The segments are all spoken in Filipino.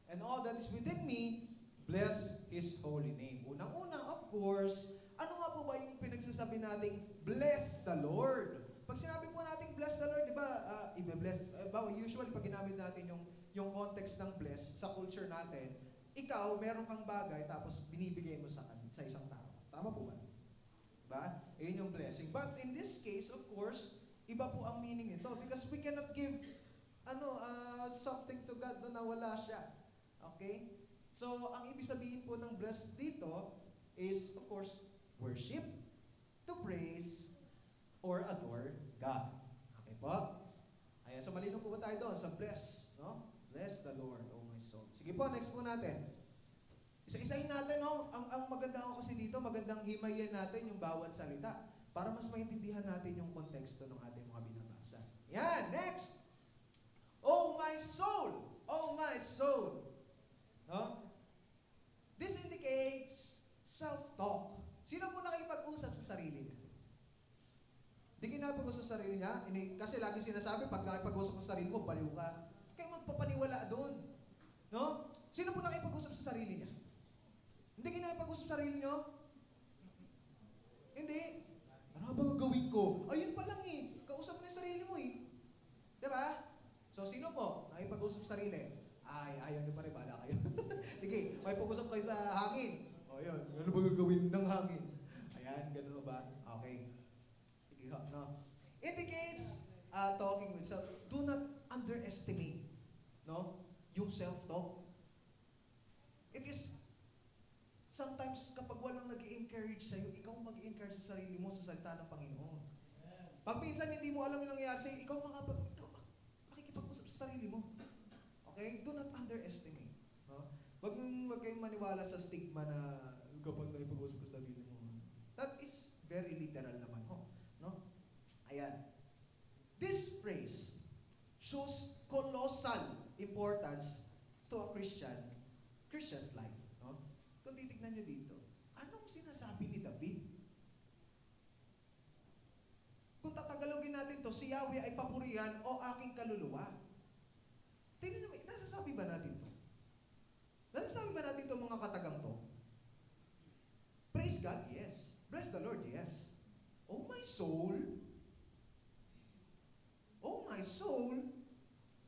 and all that is within me, bless His holy name. Unang-una, of course, ano nga po ba yung pinagsasabi nating bless the Lord? Pag sinabi po nating bless the Lord, di ba, i-bless, usually pag ginamit natin yung context ng bless sa culture natin, ikaw, meron kang bagay, tapos binibigay mo sa isang tao. Tama po ba? Diba? Ayun yung blessing. But in this case, of course, iba po ang meaning nito because we cannot give something to God na wala siya. Okay? So, ang ibig sabihin po ng bless dito is, of course, worship, to praise, or adore God. Okay po? Ayan, so malino po ba tayo doon sa bless? No? Bless the Lord, oh my soul. Sige po, next po natin. Isa-isahin natin, no? Ang maganda ako kasi dito, magandang himayin natin yung bawat salita para mas maintindihan natin yung konteksto ng ating mga binabasa. Yan, next! Oh my soul! Oh my soul! No? This indicates self-talk. Sino po nakipag-usap sa sarili niya? Hindi kinapag-usap sa sarili niya. Kasi lagi sinasabi, pag nakipag-usap sa sarili mo, baliw ka. Kaya magpapaniwala doon. No? Sino po nakipag-usap sa sarili niya? Hindi kinapag-usap sa sarili niyo? Hindi. Ano ba gagawin ko? Ayun pa lang eh. Kausap mo na yung sarili mo eh. Diba? So, sino po nakipag-usap sa sarili? Ay, ayaw niyo pa rin. Bala kayo. Sige, may pag-usap kayo sa hangin. O yun, ano ba gagawin ng hangin? Ayan, ganun ba? Okay. Sige, no? Indicates talking with self. Do not underestimate, no? Yung self-talk. It is sometimes kapag walang nag-i-encourage sa'yo, ikaw mag-i-encourage sa sarili mo sa salita ng Panginoon. Pag minsan hindi mo alam yung nangyayari sa'yo, ikaw makikipag-usap sa sarili mo. Okay? Do not underestimate. No? Wag kayong maniwala sa stigma na kapag nakipag-usap sa sarili mo. That is very literal naman. No? Ayan. This phrase shows colossal importance to a Christian's life. No? Kung titignan nyo dito, anong sinasabi ni David? Kung tatagalogin natin to, si Yahweh ay papurihan o aking kaluluwa. Tingnan nyo, nasasabi ba natin to? Nasasabi ba natin to mga katagang to? Praise God, yes. Bless the Lord, yes. Oh my soul. Oh my soul.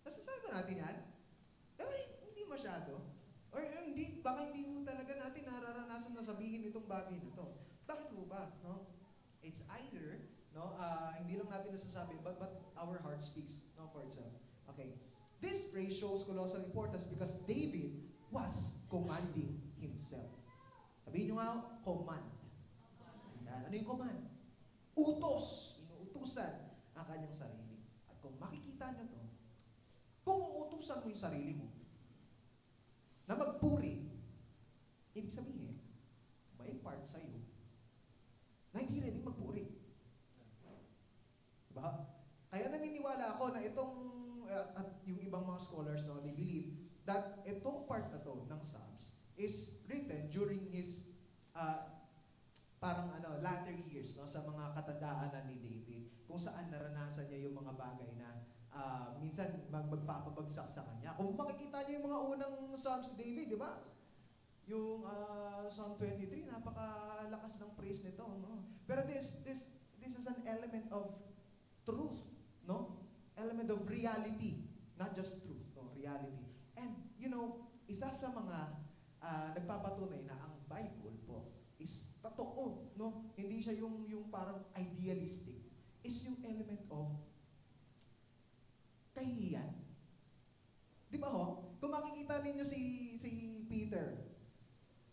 Nasasabi ba natin yan? Hindi masyado. Or hindi, baka hindi mo talaga natin nararanasan na sabihin itong bagay na to. Bakit mo ba? No? It's either, no, hindi lang natin nasasabi, but our heart speaks, no, for itself. Okay. This phrase shows colossal importance because David was commanding himself. Sabihin nyo nga, command. Ayan. Ano yung command? Utos. Inuutusan ang kanyang sarili. At kung makikita nyo to, kung uutusan mo yung sarili mo, na magpuri, ibig sabihin, may part sa'yo na hindi ready magpuri. Diba? Kaya naniniwala ako na itong, at yung ibang mga scholars, no, they believe that itong part na to ng Psalms is written during his latter years, no, sa mga katandaan ni David, kung saan naranasan niya yung mga bagay na minsan magpapabagsak sa kanya. Kung makikita niyo yung mga unang Psalms David, di ba? Yung Psalm 23, napakalakas ng praise nito, no? Pero this is an element of truth, no? Element of reality, not just truth, no? Reality. And you know, isa sa mga nagpapatunay na ang Bible po is totoo, no? Hindi siya yung parang idealistic. Is yung element of kahihiyan. Di ba ho? Kung makikita ninyo si Peter,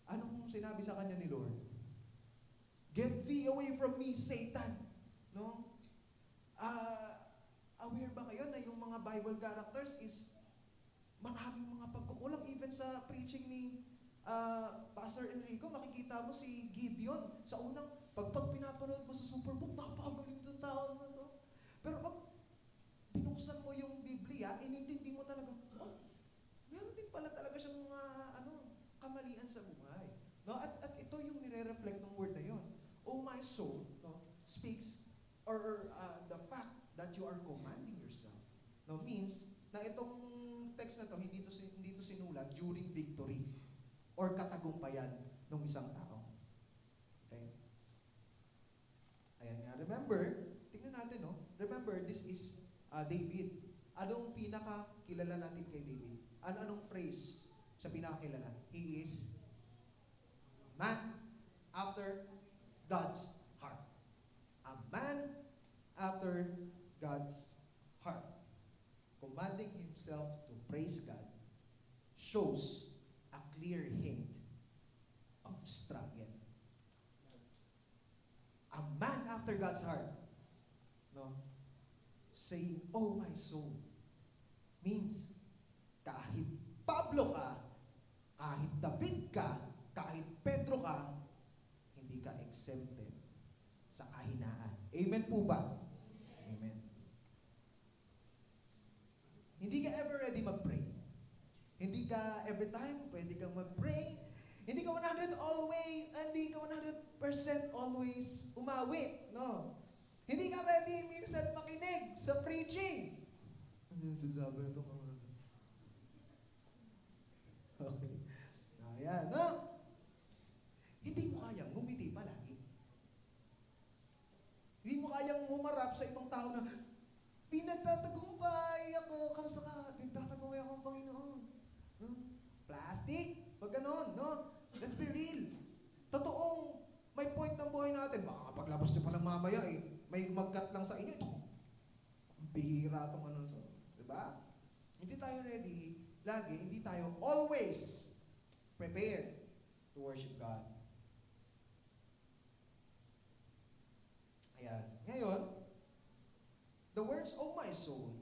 anong sinabi sa kanya ni Lord? Get thee away from me, Satan. No? Aware ba kayo na yung mga Bible characters is maraming mga pagkukulang. Even sa preaching ni Pastor Enrico, makikita mo si Gideon sa unang, pag pinapanood mo sa Superbook, napakagaling ng tao na to. Pero pag binuksan mo yung Biblia, inintindi mo talaga, meron din pala talaga siyang mga kamalian sa buhay. No? At ito yung nire-reflect ng word na yun. Oh my soul, no, speaks, or the fact that you are commanding yourself, no, means na itong text na to, hindi to sinulat during victory or katagumpayan ng isang tao. Okay? Ayan nga, remember, tingnan natin, no? Remember, this is David. Anong pinakakilala natin kay David? Anong phrase siya pinakakilala? He is man after God's heart. A man after God's heart. Commanding himself to praise God shows a clear hint of struggle. A man after God's heart, no? Saying, "Oh my soul," means kahit Pablo ka, kahit David ka, kahit Pedro ka, hindi ka exempted sa kahinaan. Amen po ba? Amen. Hindi ka ever ready mag-pray. Hindi ka every time pwede kang mag-pray. Hindi ka 100% always umawit, no? Hindi ka ready minsan makinig sa preaching. Okay. Ayan, no? Hindi mo kayang ngumiti palagi. Hindi mo kayang humarap sa ibang tao na, "Pinagtatagumpay ako, kamusta ka? Pinagtatagumpay ako ang Panginoon." No? Plastic? Pag ganon, no? Let's be real. Totoong may point ng buhay natin. Baka paglabas nyo palang mamaya may mag-cut lang sa inyo. Ito, ang bihira itong ano. So, diba? Hindi tayo ready. Lagi, hindi tayo always prepared to worship God. Ayan. Ngayon, the words, "Oh my soul,"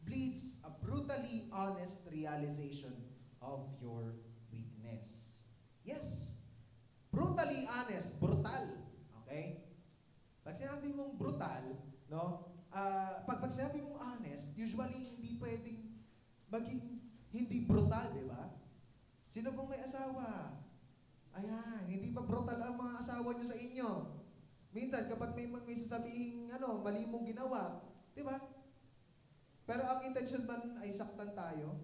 bleeds a brutally honest realization of your weakness. Yes. Brutally honest. Brutal. Okay? Pag sinabi mong brutal, no? Pag sinabi mong honest, usually hindi pwedeng maging hindi brutal, di ba? Sino bang may asawa? Ayan, hindi ba brutal ang mga asawa nyo sa inyo? Minsan, kapag may sasabihin, mali mong ginawa, di ba? Pero ang intention man ay saktan tayo?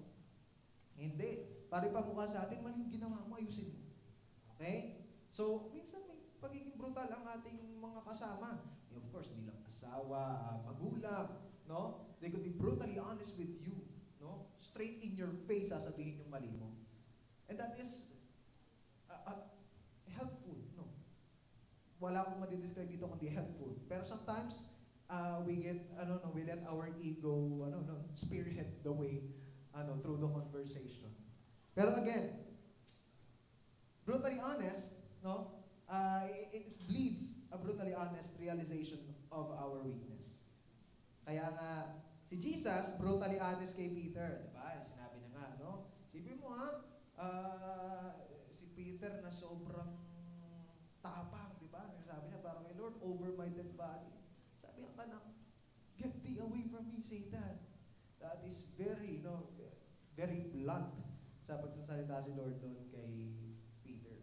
Hindi. Pare pa mukha sa atin, maling ginawa mo, ayusin mo. Okay? So, minsan may pagiging brutal ang ating mga kasama. Of course, hindi lang asawa, magulang, no? They could be brutally honest with you, no? Straight in your face, sasabihin yung mali mo. And that is helpful, no? Wala akong madidescribe dito kundi helpful. Pero sometimes, we let our ego, spearhead the way, through the conversation. Pero again, brutally honest, no? It bleeds a brutally honest realization of our weakness. Kaya nga, si Jesus, brutally honest kay Peter. Diba? Sinabi na nga, no? Sipin mo si Peter na sobrang tapang, diba? Sabi niya, parang, "Lord, over my dead body." Sabi nga na, "Get thee away from me, Satan." That is very, very blunt sa pagsasalita si Lord doon kay Peter.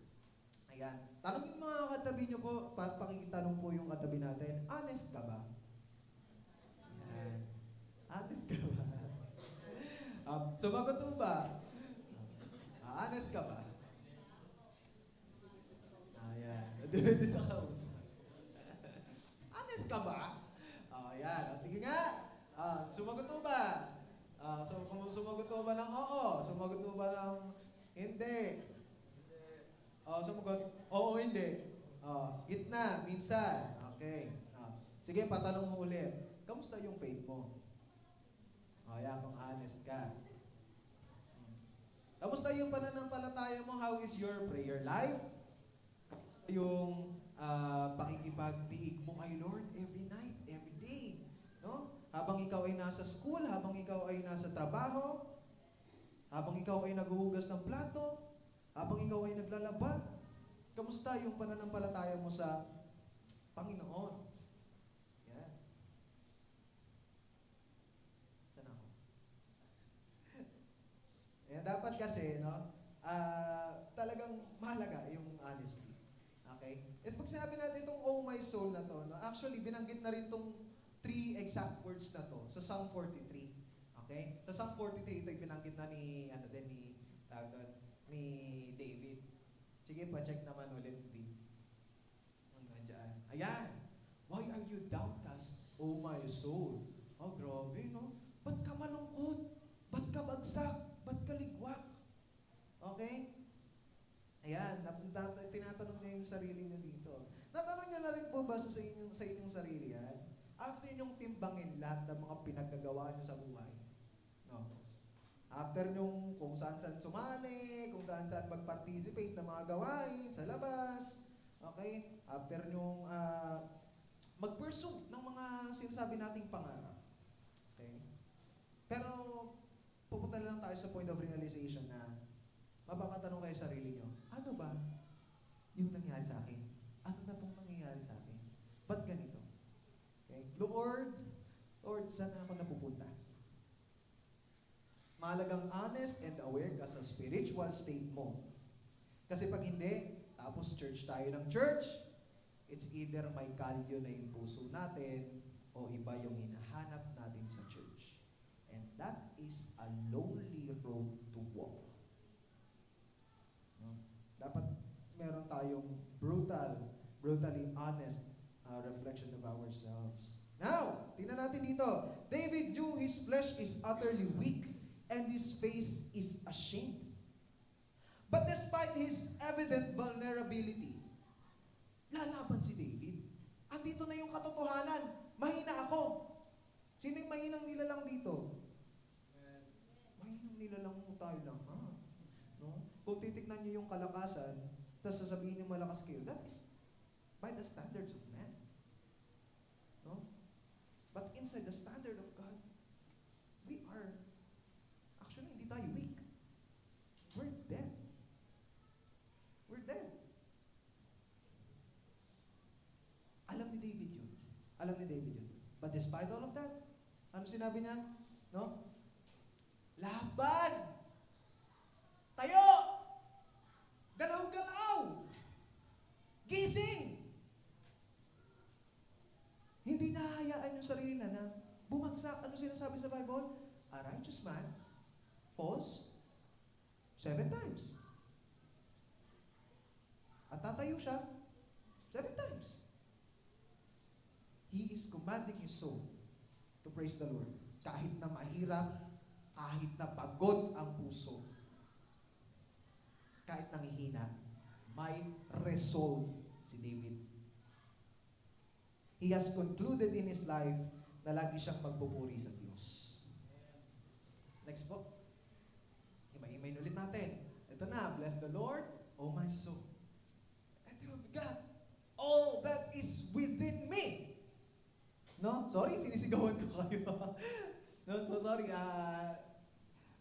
Ayan. Tanungin mga katabi niyo po, pakikitanong po yung katabi natin, honest ka ba? Ayan. Honest ka ba? Sumagot mo ba? Honest ka ba? Ayan. Depende sa kausap. Honest ka ba? Ayan. Sige nga. Sumagot mo ba? Kung sumagot mo ba ng oo? Sumagot mo ba ng hindi? Sumagot, oo, hindi. Gitna, minsan. Okay. Sige, patanong mo ulit. Kamusta yung faith mo? Ayan, kung honest ka. Kamusta yung pananampalataya mo? How is your prayer life? Yung pakikipagdiig mo kay Lord every night, every day. No? Habang ikaw ay nasa school, habang ikaw ay nasa trabaho, habang ikaw ay naghuhugas ng plato, habang ikaw ay naglalaba, kamusta yung pananampalataya mo sa Panginoon? Yan. Saan ako? Ayan, dapat kasi, talagang mahalaga yung honesty. Okay? At pag sinabi natin itong "Oh my soul" na to, actually, binanggit na rin itong 3 exact words na to sa Psalm 43. Okay? Sa Psalm 43, ito binanggit na ni, tawag doon, ni David. Sige, pa-check naman ulit, B. Hanggang dyan. Ayan! Why are you downcast, O my soul? Oh, grabe, no? Ba't ka malungkot? Ba't ka bagsak? Ba't ka ligwak? Okay? Ayan, tinatanong niya yung sarili niya dito. Natanong niya na rin po ba sa inyong sarili yan? After niyong timbangin lahat ng mga pinagkagawa niyo sa buhay. No? After niyong kung saan-saan sumali, kung saan-saan mag-participate ng mga gawain sa labas, okay? After niyong mag-pursue ng mga sinasabi nating pangarap. Okay? Pero, pupunta lang tayo sa point of realization na mapapatanong kayo sa sarili nyo, ano ba yung nangyari sa akin? Ano na pong nangyayari sa akin? Ba't ganito? Okay? Lord, saan ako napupunta? Mahalagang honest and aware ka sa spiritual state mo. Kasi pag hindi, tapos church tayo ng church, it's either may kalyo na yung puso natin o iba yung hinahanap natin sa church. And that is a lonely road to walk. No? Dapat meron tayong brutally honest reflection of ourselves. Now, tingnan natin dito. David knew his flesh is utterly weak and his face is ashamed. But despite his evident vulnerability, lalaban si David. Andito na yung katotohanan. Mahina ako. Sino yung mahinang nilalang dito? Mahinang nilalang mo tayo lang, ha? No? Kung titignan niyo yung kalakasan, tapos sasabihin niyo malakas kayo, that is by the standards of man. No? But inside the standard of God, we are, actually, hindi tayo weak. We're dead. We're dead. Alam ni David yun. Alam ni David yun. But despite all of that, ano sinabi niya? No? Laban! Tayo! Galaw-galaw! Gising! Hindi nahahayaan yung sarili na bumagsak. Ano sinasabi sa Bible? A righteous man falls 7 times. At tatayo siya 7 times. He is commanding his soul to praise the Lord. Kahit na mahirap, kahit na pagod ang puso, kahit nanghihina, may resolve si David. He has concluded in his life na lagi siyang magpupuri sa Diyos. Next po. Himay-himay ulit natin. Ito na, bless the Lord, O my soul. And God, all that is within me. No? Sorry, sinisigawan ko kayo. No, so sorry.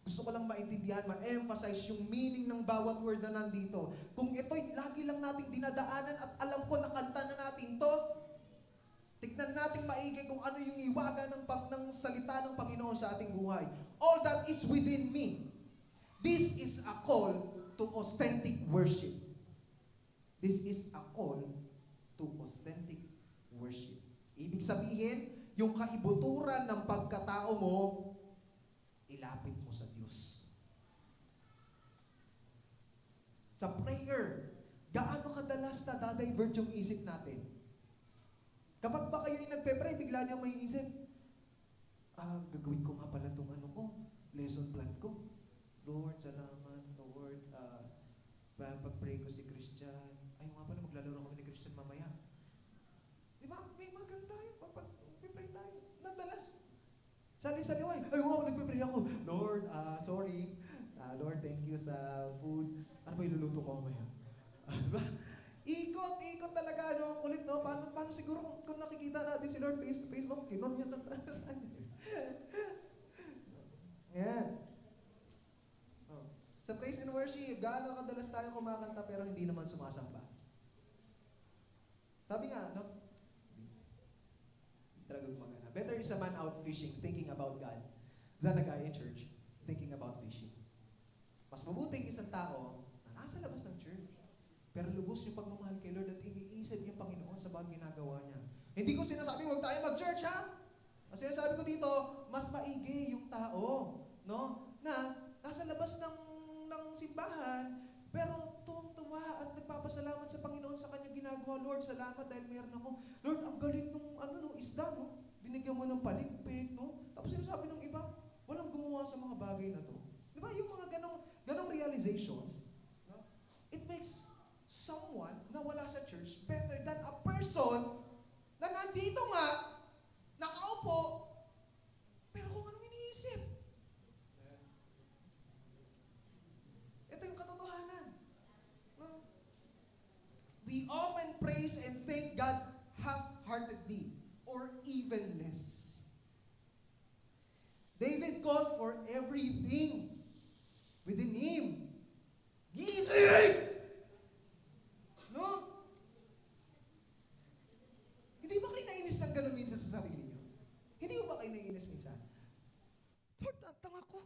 Gusto ko lang maintindihan, ma-emphasize yung meaning ng bawat word na nandito. Kung ito'y lagi lang nating dinadaanan at alam ko nakanta na natin to, tignan natin maigi kung ano yung iwaga ng salita ng Panginoon sa ating buhay. All that is within me. This is a call to authentic worship. This is a call to authentic worship. Ibig sabihin, yung kaibuturan ng pagkatao mo, ilapit mo sa Diyos. Sa prayer, gaano kadalas na dadivert yung isip natin? Kapag ba kayo'y nagpe-pray, bigla niyang may isip, gagawin ko nga pala itong lesson plan ko. Lord, salamat. Lord, pag-pray ko si Christian. Ay, nga pala, maglalaro kami ni Christian mamaya. Di ba? May magal tayo. Pag-pray tayo. Nadalas. Sali-saliway. Ay, wow, nagpe-pray ako. Lord, sorry. Lord, thank you sa food. Ano ba iluluto ko mamaya? Ikot talaga, ang kulit, no? Paano siguro kung nakikita natin si Lord face to face, no? Kinon niya na. Ayan. Oh. Sa praise and worship, gaano kadalas tayo kumakanta pero hindi naman sumasamba? Sabi nga, no? Talaga gumagana. Better is a man out fishing, thinking about God, than a guy in church, thinking about fishing. Mas mabuting isang tao na nasa labas ng church, pero lubos yung pagmamahal kay Lord at iniisip yung Panginoon sa bawat ginagawa niya. Hindi ko sinasabi huwag tayo mag-church, ha? Ang sinasabi ko dito, mas maigi yung tao, no? Na nasa labas ng simbahan, pero tuwang-tuwa at nagpapasalamat sa Panginoon sa kanyang ginagawa. Lord, salamat dahil meron ako. Lord, ang galing nung isda, no? Binigyan mo ng paligpit, no? Tapos sinasabi ng iba, walang gumawa sa mga bagay na to. Di ba? Yung mga ganong realizations, no? It makes someone na wala sa church better than a person na nandito nga, nakaupo, pero kung anong iniisip. Ito yung katotohanan. No? We often praise and thank God half-heartedly or even less. David called for everything within him. Gising! No? Hindi ba kayo nainis ng gano'n minsan sa sarili niyo? Hindi ba kayo nainis minsan? Lord, ang tanga ko.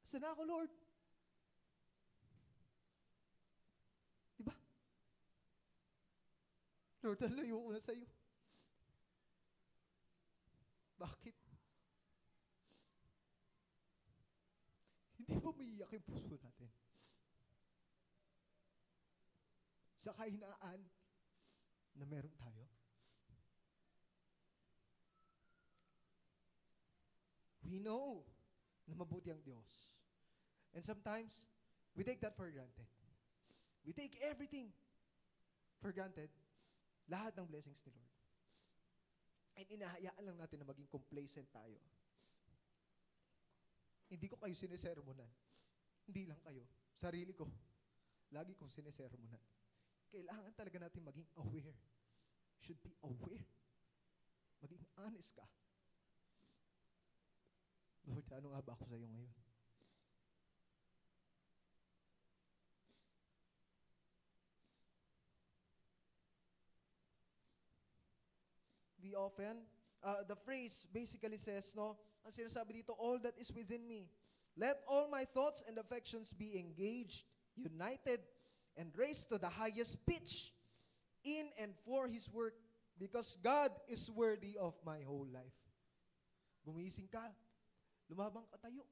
Saan ako, Lord? Diba? Lord, ang layo ko na sa'yo. Bakit? Hindi ba umiiyak yung puso natin? Sa kahinaan na meron tayo? We know na mabuti ang Diyos. And sometimes, we take that for granted. We take everything for granted. Lahat ng blessings ni Lord. And inahayaan lang natin na maging complacent tayo. Hindi ko kayo sinisermonan. Hindi lang kayo. Sarili ko. Lagi kong sinisermonan. Kailangan talaga natin maging aware. Should be aware. Maging honest ka. Lord, ano nga ba ako sa'yo ngayon? We often, the phrase basically says, no, ang sinasabi dito, all that is within me. Let all my thoughts and affections be engaged, united, and raised to the highest pitch in and for His work, because God is worthy of my whole life. Gumising ka, lumabang ka, tayo.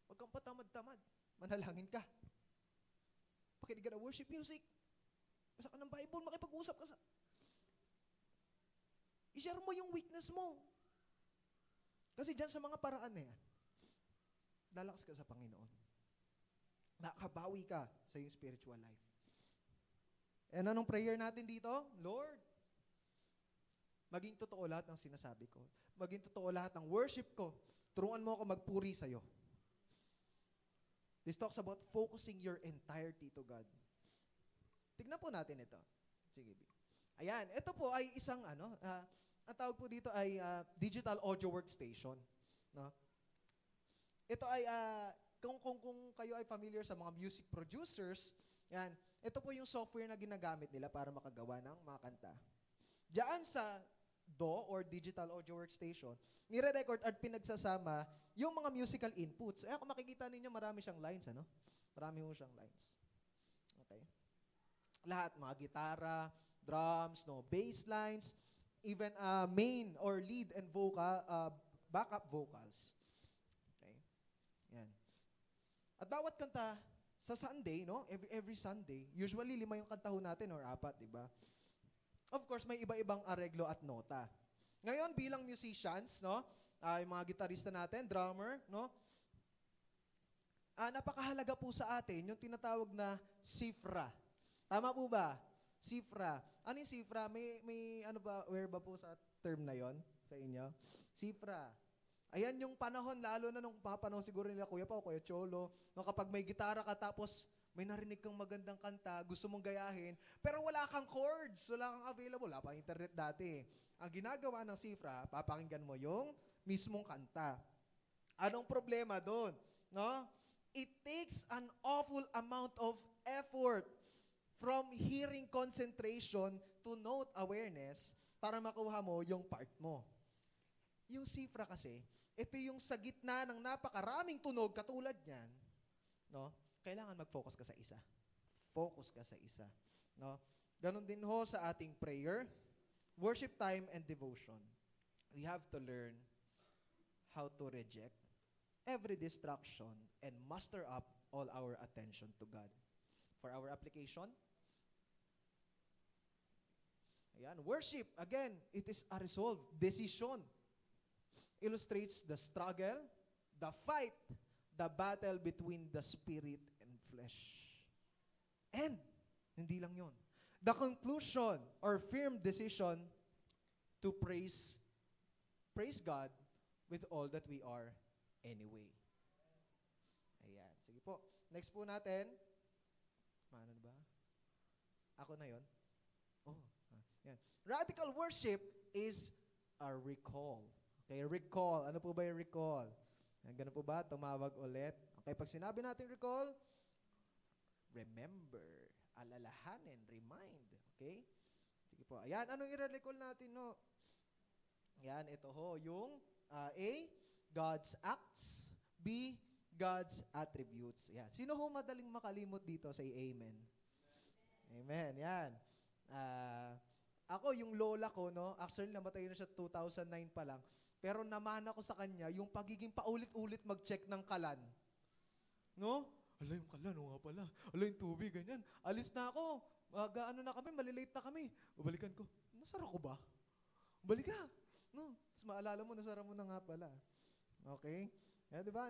Huwag kang patamad-tamad. Manalangin ka. Pakinig ka ng worship music. Basa ka ng Bible, makipag-usap ka sa... I-share mo yung weakness mo. Kasi dyan sa mga paraan na yan, lalakas ka sa Panginoon. Nakabawi ka sa iyong spiritual life. And anong prayer natin dito? Lord, maging totoo lahat ng sinasabi ko. Maging totoo lahat ng worship ko. Turuan mo ako magpuri sa'yo. This talks about focusing your entirety to God. Tignan po natin ito. Sige. Ayan, ito po ay isang ang tawag po dito ay digital audio workstation, no? Ito ay kung kayo ay familiar sa mga music producers, yan, ito po yung software na ginagamit nila para makagawa ng mga kanta. Diyan sa DAW or digital audio workstation, nire-record at pinagsasama yung mga musical inputs. Kung makikita ninyo, marami siyang lines, ano? Marami mo siyang lines. Okay? Lahat, mga gitara, drums, no, bass lines, even main or lead and vocal, backup vocals. Okay? Yan. At bawat kanta sa Sunday, no, every Sunday, usually 5 yung kanta ho natin or 4, di ba? Of course, may iba-ibang areglo at nota. Ngayon, bilang musicians, no, yung mga gitarista natin, drummer, no, napakahalaga po sa atin yung tinatawag na cifra. Tama po ba? Cifra. Ano yung cifra? May ano ba, aware ba po sa term na yon sa inyo? Cifra. Ayan yung panahon, lalo na nung panahon siguro nila Kuya Pao, Kuya Cholo, no, kapag may gitara ka tapos may narinig kang magandang kanta, gusto mong gayahin, pero wala kang chords, wala kang available, wala pang internet dati. Ang ginagawa ng cifra, papakinggan mo yung mismong kanta. Anong problema doon? No? It takes an awful amount of effort from hearing concentration to note awareness para makuha mo yung part mo. Yung cifra kasi, ito yung sa gitna ng napakaraming tunog katulad niyan, no? Kailangan mag-focus ka sa isa. Focus ka sa isa, no? Ganon din ho sa ating prayer, worship time, and devotion. we have to learn how to reject every distraction and muster up all our attention to God. For our application, ayan, worship, again, it is a resolve, decision. Illustrates the struggle, the fight, the battle between the spirit and flesh. And, hindi lang yon. The conclusion or firm decision to praise God with all that we are anyway. Ayan. Sige po. Next po natin. Ano ba? Ako na yon. Oh. Yan. Radical worship is a recall. Okay, recall. Ano po ba yung recall? Ganun po ba? Tumawag ulit. Okay, pag sinabi natin recall, remember, alalahanin, remind. Okay? Sige po. Ayan, anong i-recall natin, no? Ayan, ito ho, yung A, God's acts. B, God's attributes. Ayan. Sino ho madaling makalimot dito? Say amen. Amen. Yan. Ako, yung lola ko, no? Actually, namatay na siya 2009 pa lang. Pero namana ko sa kanya yung pagiging paulit-ulit mag-check ng kalan. No? Ala, yung kalan, o nga pala. Ala, yung tubig, ganyan. Alis na ako. Ano na kami, malilate na kami. Babalikan ko, nasara ko ba? Balik ka. No? Tapos maalala mo, nasara mo na nga pala. Okay? Yan, di ba?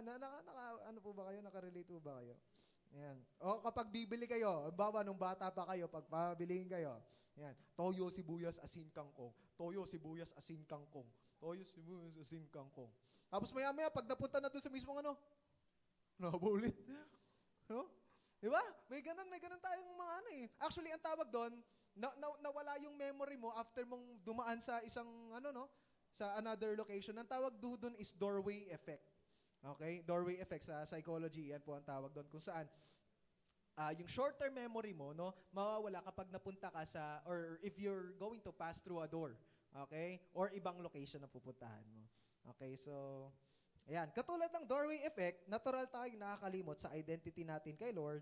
Ano po ba kayo? Nakarelate po ba kayo? Yan. O kapag bibili kayo, bawa nung bata pa kayo, pag pabilihin kayo, yan, toyo, sibuyas, asin, kangkong. Toyo, sibuyas, asin, kangkong. Toyo, sibuyas, asin, kangkong. Tapos maya-maya, pag napunta na doon sa mismong ano, nabulit. No? Di ba? May ganun tayong mga ano eh. Actually, ang tawag doon, nawala yung memory mo after mong dumaan sa isang, ano no, sa another location. Ang tawag doon is doorway effect. Okay? Doorway effect sa psychology, yan po ang tawag doon. Kung saan, yung short-term memory mo, no, mawawala kapag napunta ka sa, or if you're going to pass through a door. Okay? Or ibang location na pupuntahan mo. Okay, so, ayan. Katulad ng doorway effect, natural tayong nakakalimot sa identity natin kay Lord,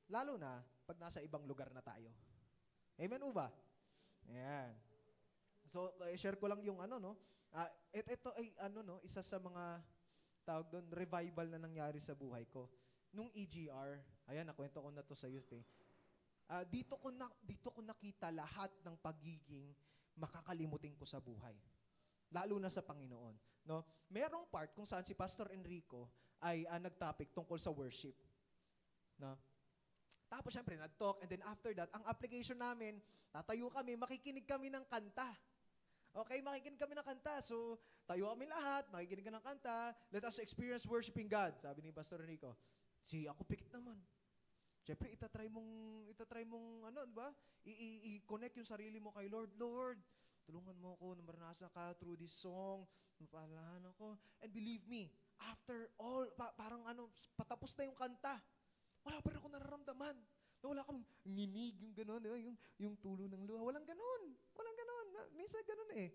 lalo na pag nasa ibang lugar na tayo. Amen o ba? Ayan. So, share ko lang yung ano, no? Ito ay, ano, no, isa sa mga tawag doon, revival na nangyari sa buhay ko. Nung EGR, ayan, nakwento ko na to sa youth eh. Dito ko nakita lahat ng pagiging makakalimutin ko sa buhay. Lalo na sa Panginoon. No? Merong part kung saan si Pastor Enrico ay nag-topic tungkol sa worship. No? Tapos syempre, nag-talk, and then after that, ang application namin, tatayo kami, makikinig kami ng kanta. Okay, makikinig kami ng kanta. So, tayo kami lahat, makikinig ka ng kanta. Let us experience worshiping God, sabi ni Pastor Enrico. Ako pikit naman. Siyempre, itatry mong, ano, diba? I-connect yung sarili mo kay Lord. Lord, tulungan mo ako na maranasan ka through this song. Mapalahan ako. And believe me, after all, parang ano, patapos na yung kanta. Wala pa rin ako nararamdaman. Wala akong nginig, yung gano'n, di ba? Yung tulo ng luha. Walang gano'n. Minsan gano'n eh.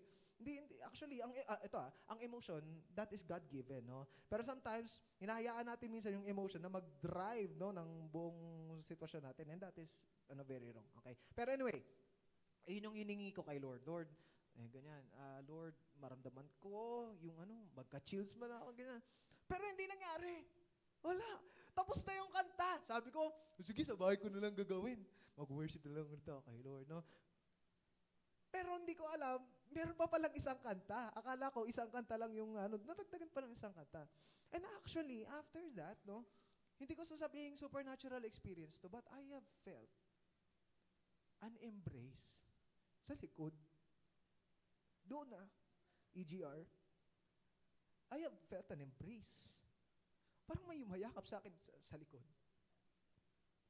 Actually, ang emotion, that is God-given, no? Pero sometimes, hinahayaan natin minsan yung emotion na mag-drive, no, ng buong sitwasyon natin, and that is, very wrong, okay? Pero anyway, yun yung hiningi ko kay Lord. Lord, ganyan, Lord, maramdaman ko, yung magka-chills man ako, ganyan. Pero hindi nangyari. Wala. Tapos na yung kanta. Sabi ko, sige, sa bahay ko na lang gagawin. Mag-worship na lang ito kay Lord, no? Pero hindi ko alam, meron pa palang isang kanta. Akala ko, isang kanta lang yung, nadagdagan pa lang isang kanta. And actually, after that, no, hindi ko sasabihin supernatural experience to, but I have felt an embrace sa likod. Doon na, EGR, I have felt an embrace. Parang may yumayakap sa akin sa likod.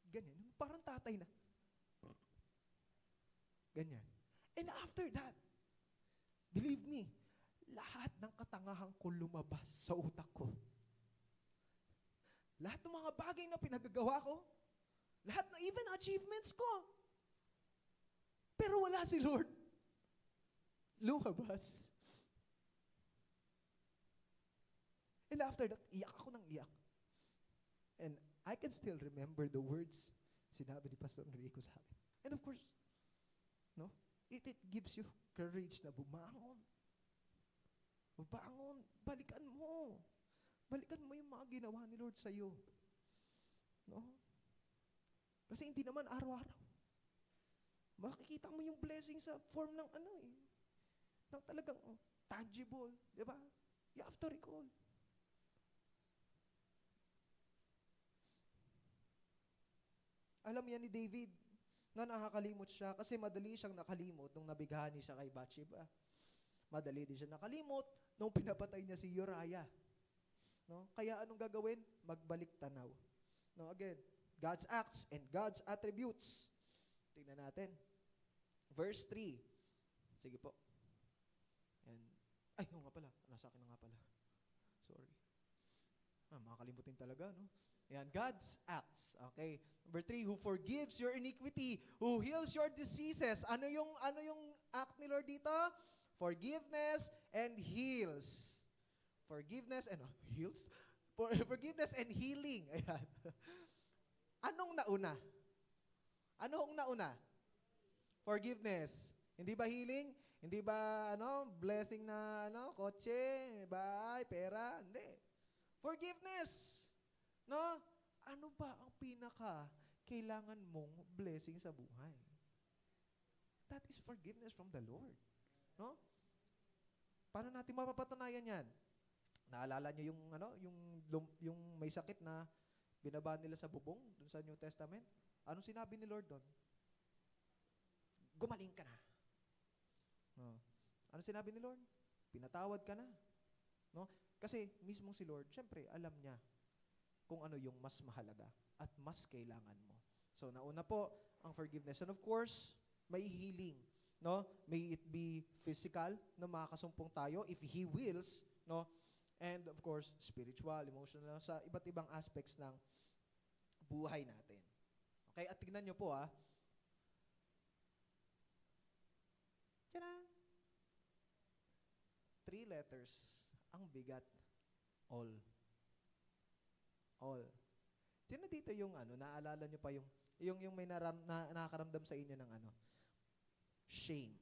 Ganyan. Parang tatay na. Ganyan. And after that, believe me, lahat ng katangahan ko lumabas sa utak ko. Lahat ng mga bagay na pinagagawa ko, lahat na even achievements ko. Pero wala si Lord. Lumabas. And after that, iyak ako ng iyak. And I can still remember the words sinabi ni Pastor Enrico sa akin. And of course, no, it gives you courage na bumangon. Bangon, balikan mo. Balikan mo yung mga ginawa ni Lord sa iyo. No? Kasi hindi naman araw-araw. Makikita mo yung blessing sa form ng ng talagang tangible, di ba? You have to recall. Alam yan ni David na nakakalimot siya kasi madali siyang nakalimot nung nabighani siya kay Bathsheba. Madali din siya nakalimot nung pinapatay niya si Uriah. No? Kaya anong gagawin? Magbalik tanaw. No, again, God's acts and God's attributes. Tingnan natin. Verse 3. Sige po. And, ay, nga pala. Nasa akin na nga pala. Sorry. Makakalimutin talaga, no? Yan, God's acts. Okay. Number 3, who forgives your iniquity, who heals your diseases. Ano yung act ni Lord dito? Forgiveness and heals. Forgiveness and heals? Forgiveness and healing. Ayan. Anong nauna? Anong nauna? Forgiveness. Hindi ba healing? Hindi ba blessing na kotse, bahay, pera? Hindi. Forgiveness. No? Ano ba ang pinaka kailangan mong blessing sa buhay? That is forgiveness from the Lord. No? Paano natin mapapatunayan 'yan? Naalala niyo yung may sakit na binaba nila sa bubong dun sa New Testament? Anong sinabi ni Lord doon? Gumaling ka na. No. Ano sinabi ni Lord? Pinatawad ka na. No? Kasi mismo si Lord, syempre, alam niya kung ano yung mas mahalaga at mas kailangan mo. So, nauna po ang forgiveness. And of course, may healing. No? May it be physical na makakasumpong tayo if He wills. No? And of course, spiritual, emotional, sa iba't ibang aspects ng buhay natin. Okay? At tignan nyo po 3 letters. Ang bigat. All. All. Sino dito yung naalala nyo pa yung may nakakaramdam sa inyo ng shame.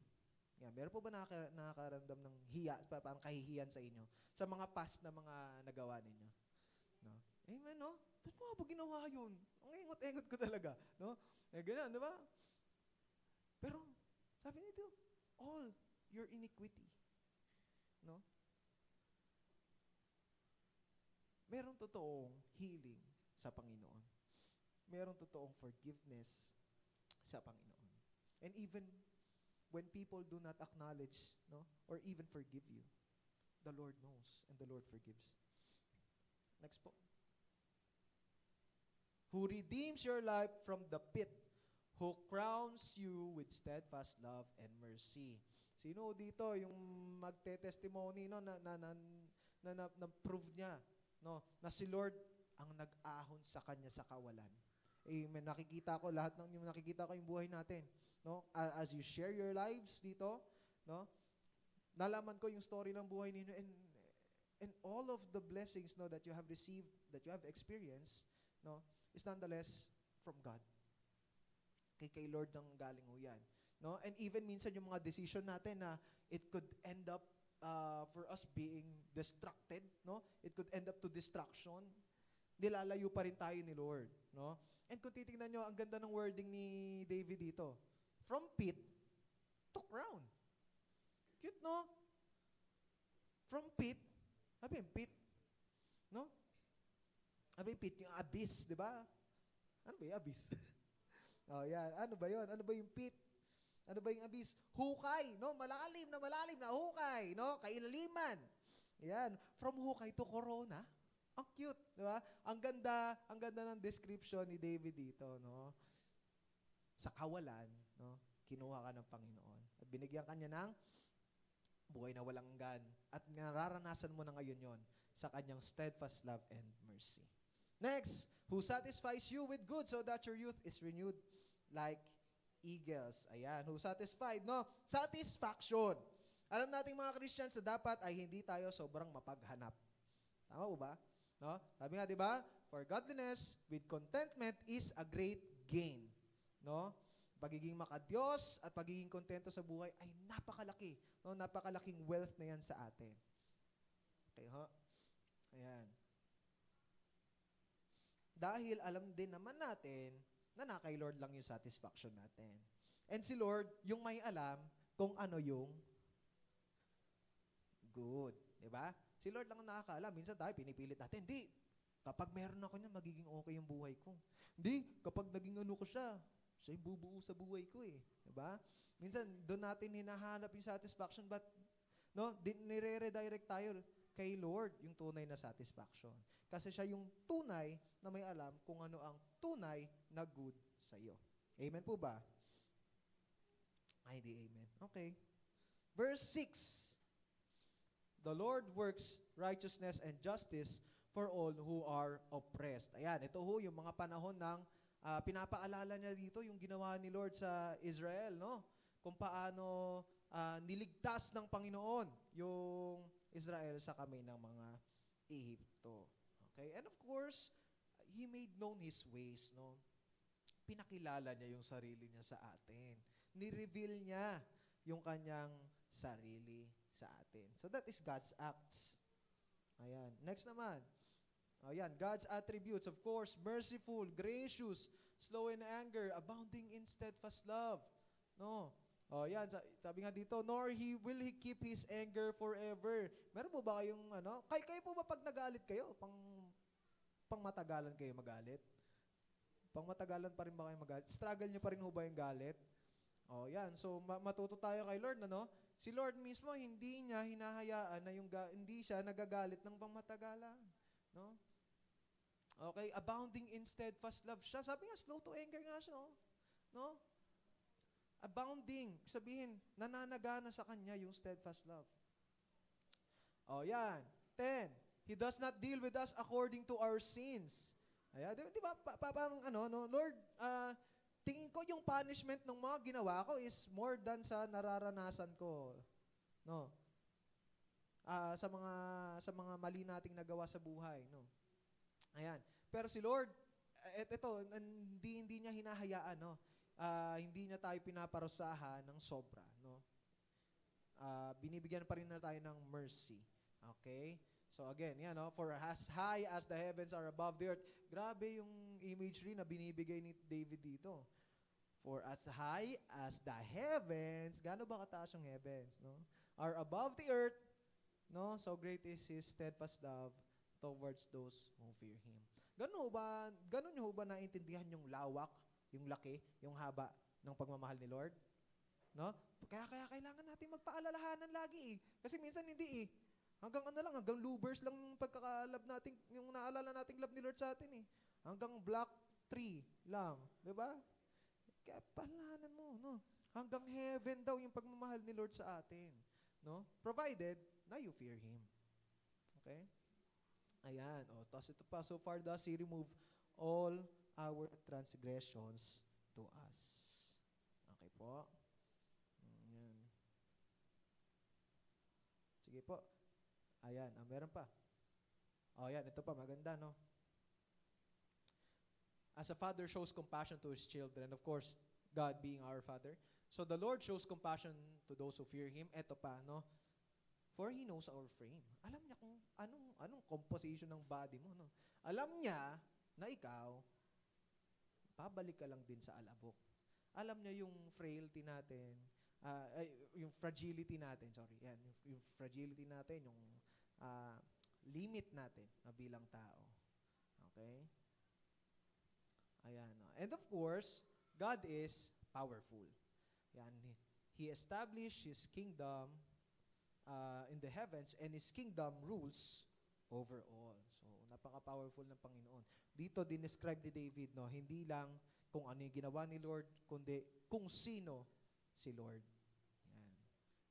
Yan. Meron po ba nakakaramdam ng hiya, parang kahihiyan sa inyo? Sa mga past na mga nagawa ninyo? No? Amen, no? Ba't mo ba ginawa yun? Ang engot-engot ko talaga. No? Ganyan, di ba? Pero, sabi nito, all your iniquity. No? Merong totoong healing sa Panginoon. Merong totoong forgiveness sa Panginoon. And even when people do not acknowledge, or even forgive you, the Lord knows and the Lord forgives. Next po. Who redeems your life from the pit, who crowns you with steadfast love and mercy. Sino dito yung magte-testimony na prove niya na si Lord ang nag-ahon sa kanya sa kawalan. Amen. Nakikita ko lahat ng yung nakikita ko yung buhay natin, as you share your lives dito, nalaman ko yung story ng buhay ninyo, and all of the blessings that you have received, that you have experienced, is nonetheless from God. Kay Lord nang galing ho yan. And even minsan yung mga decision natin na it could end up for us being distracted, it could end up to distraction, nilalayo pa rin tayo ni Lord. And kung titingnan nyo, ang ganda ng wording ni David dito. From pit to crown. Cute, no? From pit, sabi yung pit, sabi yung pit, yung abyss, di ba? Ano ba yung abyss? Yan. Ano ba yun? Ano ba yung pit? Ano ba yung abyss? Hukay, malalim na hukay, kailaliman. Yan. From hukay to corona. Ang cute, di ba? Ang ganda ng description ni David dito, Sa kawalan, kinuha ka ng Panginoon. At binigyan ka niya ng buhay na walang hanggan. At nararanasan mo na ngayon yon sa kanyang steadfast love and mercy. Next, who satisfies you with good so that your youth is renewed like eagles. Ayan, who satisfied, Satisfaction. Alam nating mga Christians na dapat ay hindi tayo sobrang mapaghanap. Tama po ba? Sabi nga, di ba? For godliness with contentment is a great gain. Pagiging makadiyos at pagiging kontento sa buhay ay napakalaki. Napakalaking wealth na yan sa atin. Okay, ho? Ayan. Dahil alam din naman natin na kay Lord lang yung satisfaction natin. And si Lord, yung may alam kung ano yung good. Diba? Si Lord lang ang nakakaalam. Minsan tayo, pinipilit natin, hindi. Kapag meron ako niyan, magiging okay yung buhay ko. Hindi. Kapag naging ano ko siya yung bubuo sa buhay ko eh. Diba? Minsan, doon natin hinahanap yung satisfaction, but no, nire-redirect tayo kay Lord yung tunay na satisfaction. Kasi siya yung tunay na may alam kung ano ang tunay na good sa iyo. Amen po ba? Ay, di amen. Okay. Verse 6. The Lord works righteousness and justice for all who are oppressed. Ayan, ito ho yung mga panahon ng pinapaalala niya dito yung ginawa ni Lord sa Israel, no? Kung paano niligtas ng Panginoon yung Israel sa kamay ng mga Ehipto. Okay? And of course, He made known His ways, no? Pinakilala niya yung sarili niya sa atin. Ni-reveal niya yung kanyang sarili sa atin. So that is God's acts. Ayan. Next naman. Ayan, God's attributes, of course, merciful, gracious, slow in anger, abounding in steadfast love. No? Oh, yan, sabi nga dito, nor will he keep his anger forever. Meron po ba kayong ano? Kayo po ba pag nagalit kayo, pang matagalan kayo magalit? Pang matagalan pa rin ba kayo magalit? Struggle niyo pa rin ho ba yung galit? Oh, yan. So matuto tayo kay Lord, ano? Si Lord mismo hindi niya hinahayaan na hindi siya nagagalit ng pangmatagalan, no? Okay, abounding in steadfast love siya. Sabi nga, slow to anger nga siya, oh. No? Abounding, sabihin, nananagana sa kanya yung steadfast love. Oh, yan. 10. He does not deal with us according to our sins. Ayan, di ba, parang ano, no? Lord, tingin ko yung punishment ng mga ginawa ko is more than sa nararanasan ko. No? Sa mga mali nating nagawa sa buhay, no? Ayan. Pero si Lord, ito, hindi niya hinahayaan, no? Hindi niya tayo pinaparusahan ng sobra, no? Binibigyan pa rin na tayo ng mercy. Okay? So again, yan, no? For as high as the heavens are above the earth. Grabe yung imagery na binibigay ni David dito. For as high as the heavens, gaano ba kataas yung heavens, no? Are above the earth, no? So great is His steadfast love towards those who fear Him. Ganun nyo ba naintindihan yung lawak, yung laki, yung haba ng pagmamahal ni Lord? No? Kaya kailangan natin magpaalalahanan lagi eh. Kasi minsan hindi eh. Hanggang lubers lang yung pagkakalab natin, yung naalala nating love ni Lord sa atin eh. Hanggang block 3 lang. Diba? Kaya paalalahanan mo, no? Hanggang heaven daw yung pagmamahal ni Lord sa atin. No? Provided na you fear Him. Okay? Ayan. O, tapos ito pa, so far does He remove all our transgressions to us. Okay po. Ayan. Sige po. Ayan. Meron pa. O, ayan. Ito pa. Maganda, no? As a father shows compassion to his children, of course, God being our Father. So the Lord shows compassion to those who fear Him. Ito pa, no? For He knows our frame. Alam niya kung anong composition ng body mo, no? Alam niya na ikaw, babalik ka lang din sa alabok. Alam niya yung frailty natin, yung fragility natin, sorry. Yan, yung fragility natin, yung limit natin na bilang tao. Okay? Ayan. And of course, God is powerful. Yan. He established His kingdom in the heavens, and His kingdom rules over all. So, napaka-powerful ng Panginoon. Dito dinescribe ni David, no, hindi lang kung ano yung ginawa ni Lord, kundi kung sino si Lord. Yan.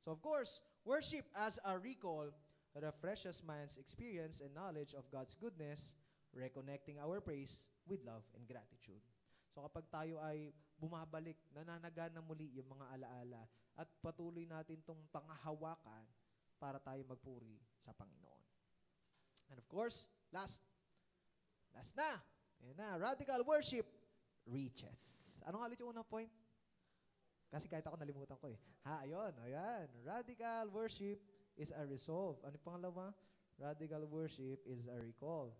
So, of course, worship as a recall refreshes man's experience and knowledge of God's goodness, reconnecting our praise with love and gratitude. So, kapag tayo ay bumabalik, nananagana muli yung mga alaala at patuloy natin itong pangahawakan para tayo magpuri sa Panginoon. And of course, last na. Ayan na, radical worship reaches. Ano nga ulit yung unang point? Kasi kahit ako nalimutan ko eh. Ayan. Radical worship is a resolve. Ano yung pangalawa? Radical worship is a recall.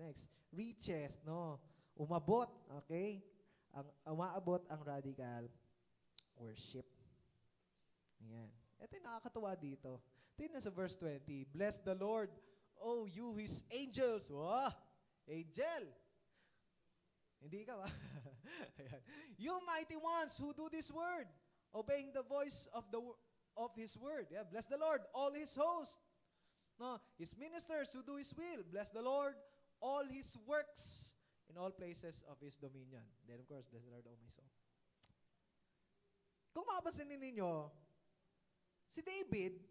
Next, reaches, no? Umabot, okay? Umaabot ang radical worship. Ayan. Ito yung nakakatuwa dito. Tingnan sa verse 20. Bless the Lord, oh you his angels. Wow! Angel! Hindi ka ba? Ayan. You mighty ones who do this word, obeying the voice of his word. Yeah, bless the Lord, all his hosts. No, his ministers who do his will. Bless the Lord, all his works in all places of his dominion. Then of course, bless the Lord, oh my soul. Kung mapapansinin ninyo, si David,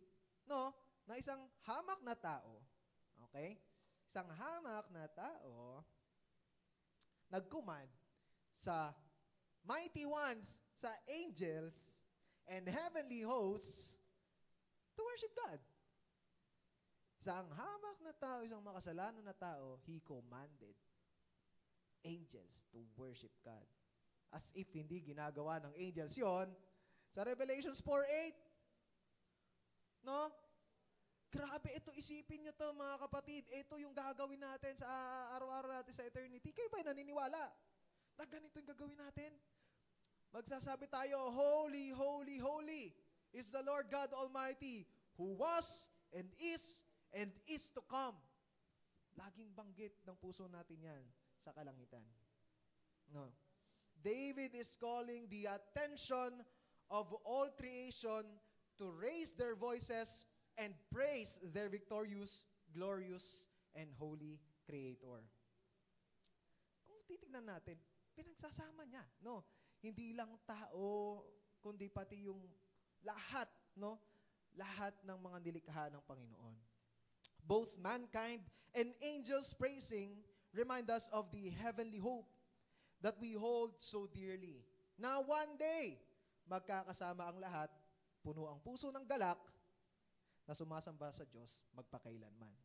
no, na isang hamak na tao, okay? Isang hamak na tao, nag-command sa mighty ones, sa angels, and heavenly hosts to worship God. Isang hamak na tao, isang makasalanan na tao, he commanded angels to worship God. As if hindi ginagawa ng angels yon sa Revelations 4:8. No? Grabe, ito isipin nyo to mga kapatid. Ito yung gagawin natin sa araw-araw natin sa eternity. Kayo ba naniniwala na ganito yung gagawin natin? Magsasabi tayo, Holy, holy, holy is the Lord God Almighty, who was and is to come. Laging banggit ng puso natin yan sa kalangitan. No. David is calling the attention of all creation to raise their voices and praise their victorious, glorious, and holy Creator. Kung titignan natin, pinagsasama niya, no? Hindi lang tao, kundi pati yung lahat, no? Lahat ng mga nilikha ng Panginoon. Both mankind and angels praising remind us of the heavenly hope that we hold so dearly. Na one day, magkakasama ang lahat, puno ang puso ng galak, na sumasamba sa Diyos magpakailanman.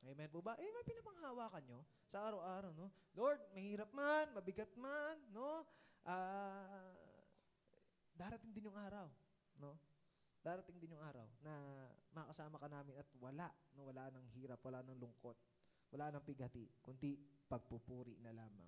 Amen po ba? May pinapanghawakan nyo sa araw-araw, no? Lord, mahirap man, mabigat man, no? Darating din yung araw, no? Darating din yung araw na makasama ka namin at wala ng hirap, wala ng lungkot, wala ng pigati, kundi pagpupuri na lamang.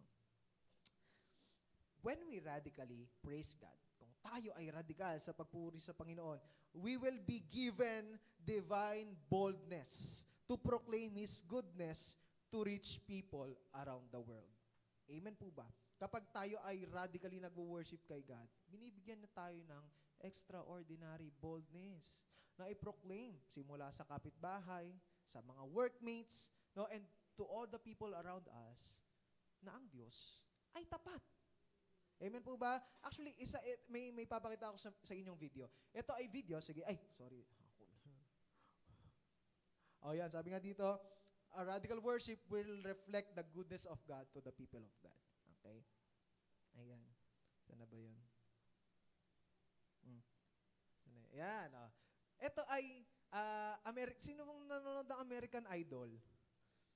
When we radically praise God, kung tayo ay radikal sa pagpuri sa Panginoon, we will be given divine boldness to proclaim His goodness to reach people around the world. Amen po ba? Kapag tayo ay radically nagwo-worship kay God, binibigyan na tayo ng extraordinary boldness na i-proclaim simula sa kapitbahay, sa mga workmates, no, and to all the people around us na ang Diyos ay tapat. Amen po ba? Actually, may papakita ako sa inyong video. Ito ay video, sige, sorry. Yan, sabi nga dito, a radical worship will reflect the goodness of God to the people of God. Okay? Ayan. Saan na ba yun? Ayan. Ito ay, sino mong nanonood ng American Idol?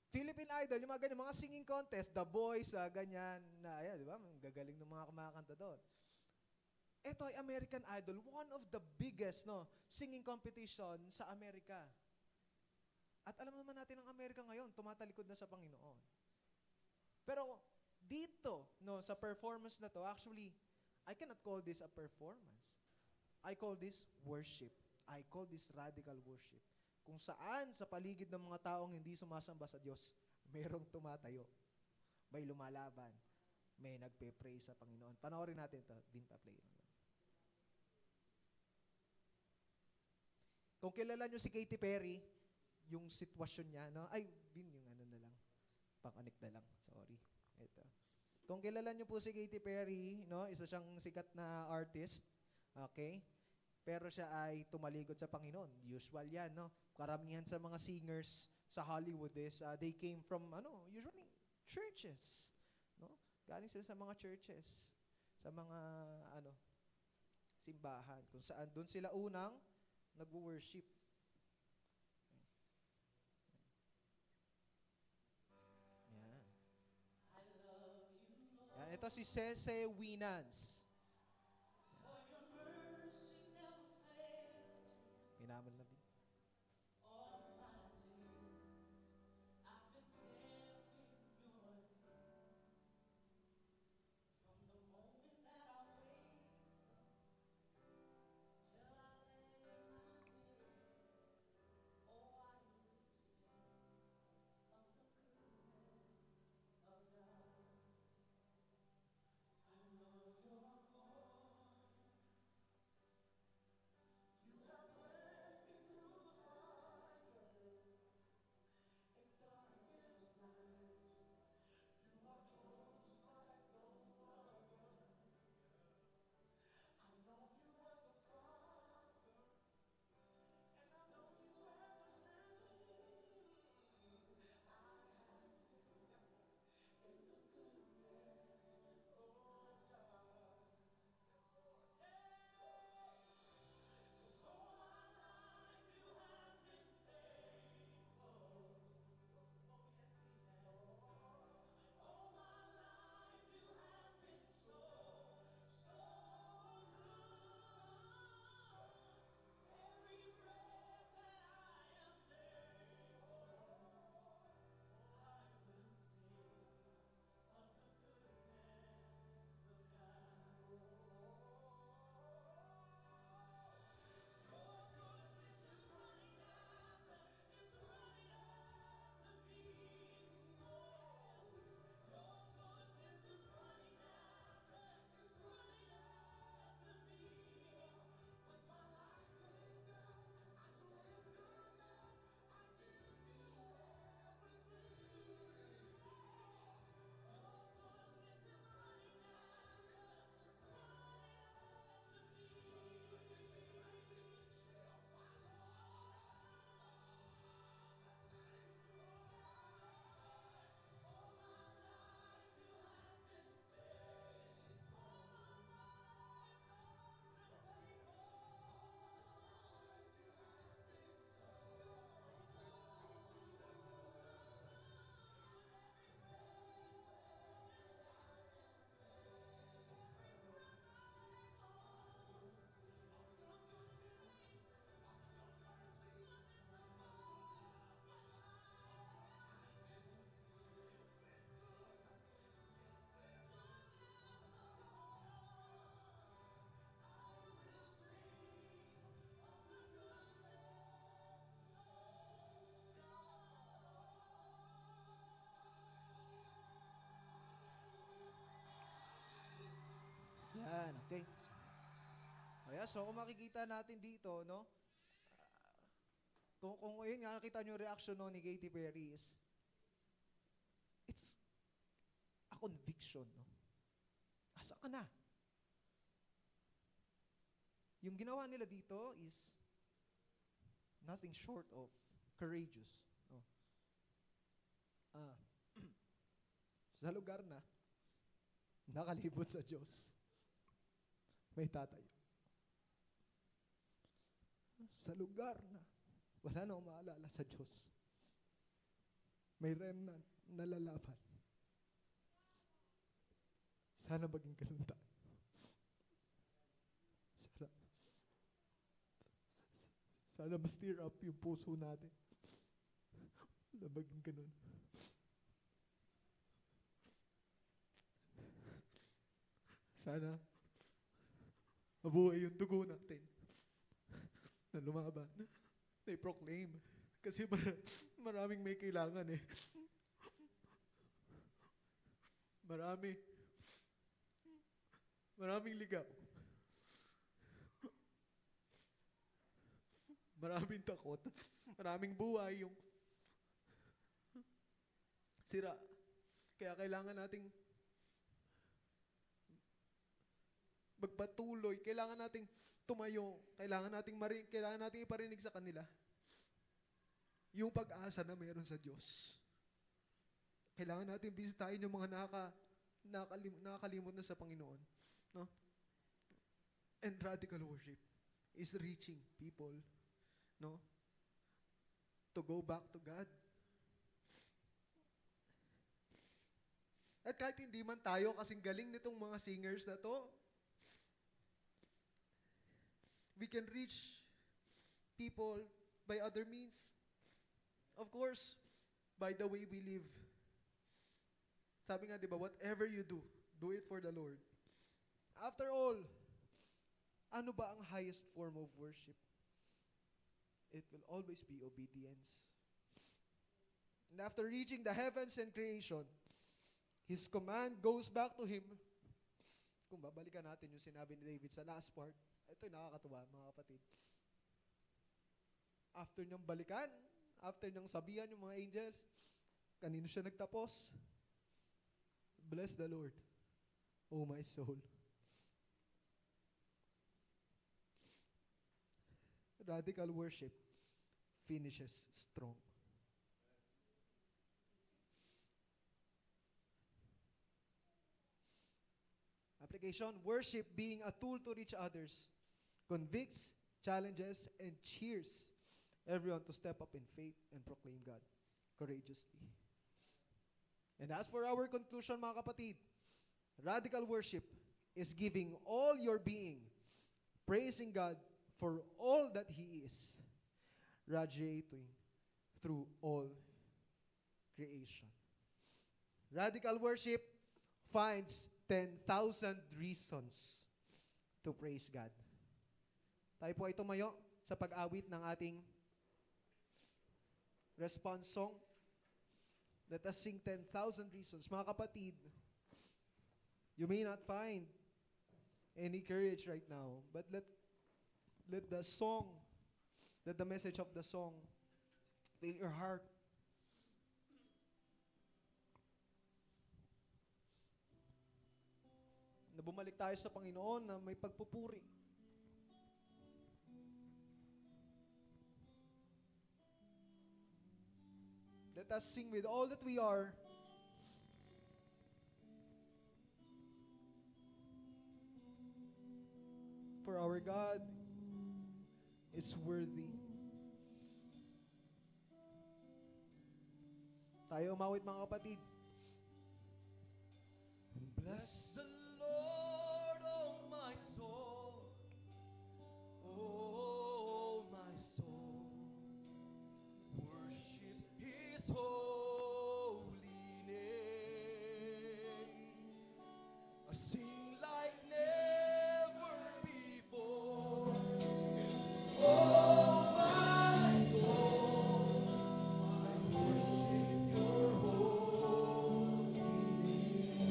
Philippine Idol, yung mga ganyan, mga singing contest, The Boys, ganyan, ayan, di ba? Gagaling ng mga kumakanta doon. Ito ay American Idol, one of the biggest, no, singing competition sa Amerika. At alam naman natin ang Amerika ngayon, tumatalikod na sa Panginoon. Pero dito, no, sa performance na to, actually, I cannot call this a performance. I call this worship. I call this radical worship. Kung saan sa paligid ng mga taong hindi sumasamba sa Diyos, mayroong tumatayo. May lumalaban. May nagpe-pray sa Panginoon. Panoorin natin ito. Vin, pa-play. Kung kilala nyo si Katy Perry, yung sitwasyon niya, no? Vin, yung ano na lang. Pang-connect na lang. Sorry. Ito. Kung kilala nyo po si Katy Perry, no? Isa siyang sikat na artist. Okay? Pero siya ay tumalikod sa Panginoon. Usual yan, no? Karamihan sa mga singers sa Hollywood is, they came from, usually, churches. No? Galing sila sa mga churches. Sa mga, simbahan. Kung saan, doon sila unang nag-worship. Yan. Yan. Ito si Cece Winans. Minaman na din. So, kung makikita natin dito, no? Kung yun nga, nakita nyo yung reaction no, ni Katy Perry is, it's a conviction, no? Asa ka na? Yung ginawa nila dito is nothing short of courageous. No? Sa lugar na nakalibot sa Diyos, may tatayo. Sa lugar na wala na umaalala sa Diyos, may remnant na lalaban. Sana maging ganun tayo. Sana ma-stir up yung puso natin na maging ganun. Sana mabuhay yung dugo natin na lumaban, na i-proclaim. Kasi maraming may kailangan eh. Maraming ligaw. Maraming takot. Maraming buhay yung sira. Kaya kailangan nating magpatuloy. Kailangan nating tumayo. Kailangan nating iparinig sa kanila yung pag-asa na meron sa Diyos. Kailangan nating bisitahin yung mga nakakalimot na sa Panginoon. No? And radical worship is reaching people, no? To go back to God. At kahit hindi man tayo kasing galing nitong mga singers na to, we can reach people by other means. Of course, by the way we live. Sabi nga, di ba, whatever you do it for the Lord. After all, ano ba ang highest form of worship? It will always be obedience. And after reaching the heavens and creation, His command goes back to Him. Kung babalikan natin yung sinabi ni David sa last part, ito'y nakakatuwa, mga kapatid. After niyang balikan, after niyang sabihan yung mga angels, kanino siya nagtapos? Bless the Lord, O my soul. Radical worship finishes strong. Application, worship being a tool to reach others, convicts, challenges, and cheers everyone to step up in faith and proclaim God courageously. And as for our conclusion, mga kapatid, radical worship is giving all your being, praising God for all that He is, radiating through all creation. Radical worship finds 10,000 reasons to praise God. Tayo po ay tumayo sa pag-awit ng ating response song. Let us sing 10,000 reasons. Mga kapatid, you may not find any courage right now, but let the message of the song fill your heart. Na bumalik tayo sa Panginoon na may pagpupuri. Let us sing with all that we are. For our God is worthy. Tayo umawit, mga kapatid. Bless the Lord, oh my soul, oh my soul, worship His holy name. I sing like never before. Oh my soul, I worship Your holy name.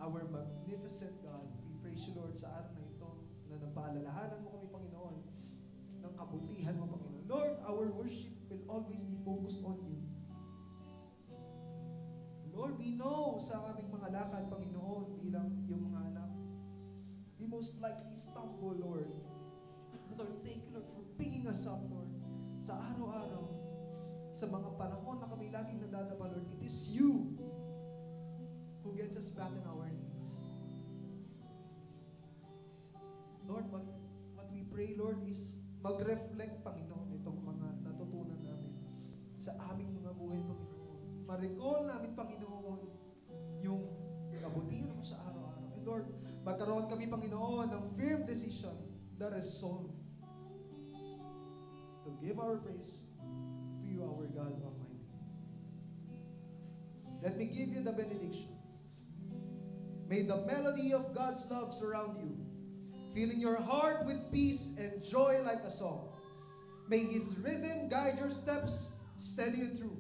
our magnificent God. We praise you, Lord, sa araw na ito na napaalalahanan mo kami, Panginoon, ng kabutihan mo, Panginoon. Lord, our worship will always be focused on you. Lord, we know sa aming mga lakad, Panginoon, bilang yung mga anak, we most likely stumble, Lord. Lord, thank you, Lord, for picking us up, Lord, sa araw-araw, sa mga panahon na kami laging nadadapa, Lord. It is you who gets us back in our knees. Lord, what we pray, Lord, is mag-reflect, Panginoon, itong mga natutunan namin sa aming mga buhay, Panginoon. Ma-recall namin, Panginoon, yung kabutihan mo sa araw-araw. And Lord, magkaroon kami, Panginoon, ng firm decision, the resolve to give our praise to you, our God Almighty. Let me give you the benediction. May the melody of God's love surround you, filling your heart with peace and joy like a song. May His rhythm guide your steps, steady and true,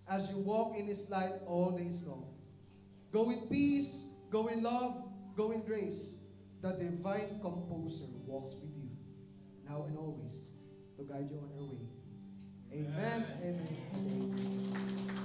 as you walk in His light all days long. Go in peace, go in love, go in grace. The divine composer walks with you, now and always, to guide you on your way. Amen. Amen.